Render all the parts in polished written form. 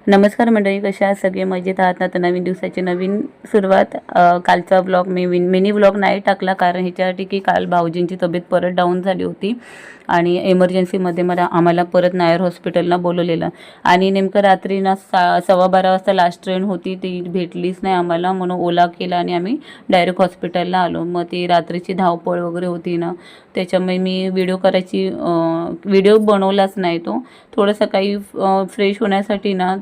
नमस्कार मंडळी, कशा आहात सगळे? मजेत आहात ना? तर नवीन दिवसाची नवीन सुरुवात. कालचा ब्लॉग मी मिनी ब्लॉग नाही टाकला, कारण ह्याच्यासाठी की काल भाऊजींची तब्येत परत डाऊन झाली होती आणि एमर्जन्सीमध्ये आम्हाला परत नायर हॉस्पिटलला बोलवलेलं. आणि नेमकं रात्री ना 12:15 वाजता लास्ट ट्रेन होती, ती भेटलीच नाही आम्हाला, म्हणून ओला केला आणि आम्ही डायरेक्ट हॉस्पिटलला आलो. मग ती रात्रीची धावपळ वगैरे होती ना, त्याच्यामुळे मी व्हिडिओ बनवलाच नाही. तो थोडं सकाळी फ्रेश होण्यासाठी ना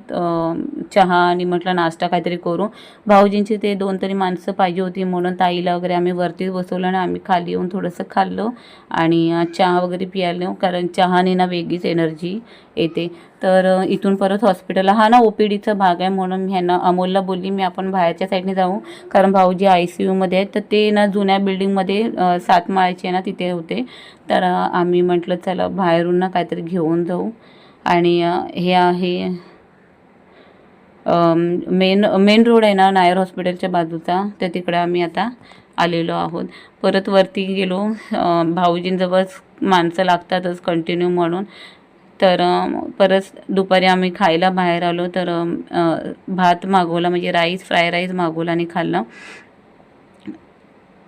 चहा आणि म्हटलं नाश्ता काहीतरी करू. भाऊजींची ते 2 तरी माणसं पाहिजे होती, म्हणून ताईला वगैरे आम्ही वरतीच बसवलं आणि आम्ही खाली येऊन थोडंसं खाल्लं आणि चहा वगैरे प्यायलो, कारण चहाने ना वेगळीच एनर्जी येते. तर इथून परत हॉस्पिटलला हा ना OPDचा भाग आहे, म्हणून मी ह्यांना अमोलला बोलली मी आपण बाहेरच्या साईडने जाऊ, कारण भाऊजी ICUमध्ये आहेत. तर ते ना जुन्या बिल्डिंगमध्ये 7 माळ्याचे ना तिथे होते. तर आम्ही म्हटलं चला बाहेरून ना काहीतरी घेऊन जाऊ. आणि हे आहे मेन रोड आहे ना नायर हॉस्पिटलच्या बाजूचा, तर तिकडे आम्ही आता आलेलो आहोत. परत वरती गेलो, भाऊजींजवळ माणसं लागतातच कंटिन्यू म्हणून. तर परत दुपारी आम्ही खायला बाहेर आलो, तर भात मागवला, म्हणजे फ्राय राईस मागवला आणि खाल्ला.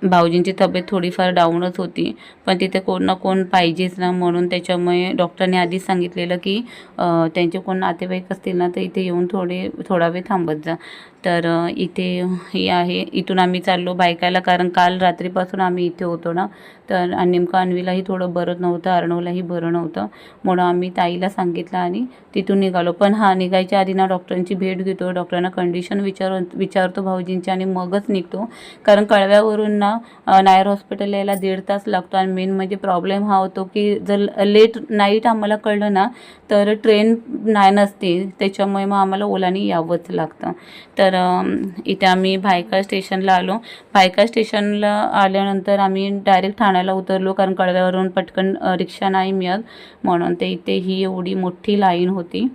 भाऊजींची तब्येत थोडीफार डाऊनच होती, पण तिथे कोण ना कोण पाहिजेच ना, म्हणून त्याच्यामुळे डॉक्टरने आधीच सांगितलेलं की त्यांचे कोण नातेवाईक असतील ना तर इथे येऊन थोडा वेळ थांबत जा. तर इथे हे आहे, इथून आम्ही चाललो बायकाला, कारण काल रात्रीपासून आम्ही इथे होतो ना. तर नेमकं अन्वीलाही थोडं बरं नव्हतं, अर्णवलाही बरं नव्हतं, म्हणून आम्ही ताईला सांगितलं आणि तिथून निघालो. पण निघायच्या आधी ना डॉक्टरांची भेट घेतो, डॉक्टरांना कंडिशन विचारतो भाऊजींची आणि मगच निघतो. कारण कळव्यावरून ना नायर हॉस्पिटल यायला 1.5 तास लागतो. आणि मेन म्हणजे प्रॉब्लेम हा होतो की जर लेट नाईट आम्हाला कळलं ना तर ट्रेन नसते, त्याच्यामुळे मग आम्हाला ओलाने यावंच लागतं. तर इथे आम्ही भायखळा स्टेशनला आलो. भायखळा स्टेशनला आल्यानंतर आम्ही डायरेक्ट ठाण्याला उतरलो, कारण कळव्यावरून पटकन रिक्षा नाही मिळत, म्हणून ते इथे ही एवढी मोठी लाईन होती.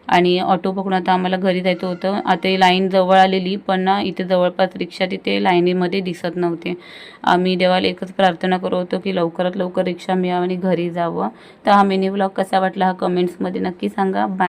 आणि ऑटो पकडून आता आम्हाला घरी जायचं होतं. आता ही लाईन जवळ आलेली, पण ना इथे जवळपास रिक्षा तिथे लाईनीमध्ये दिसत नव्हते. आम्ही देवाला एकच प्रार्थना करत होतो की लवकरात लवकर रिक्षा मिळावी आणि घरी जावं. तर हा मिनी ब्लॉग कसा वाटला हा कमेंट्समध्ये नक्की सांगा. बाय.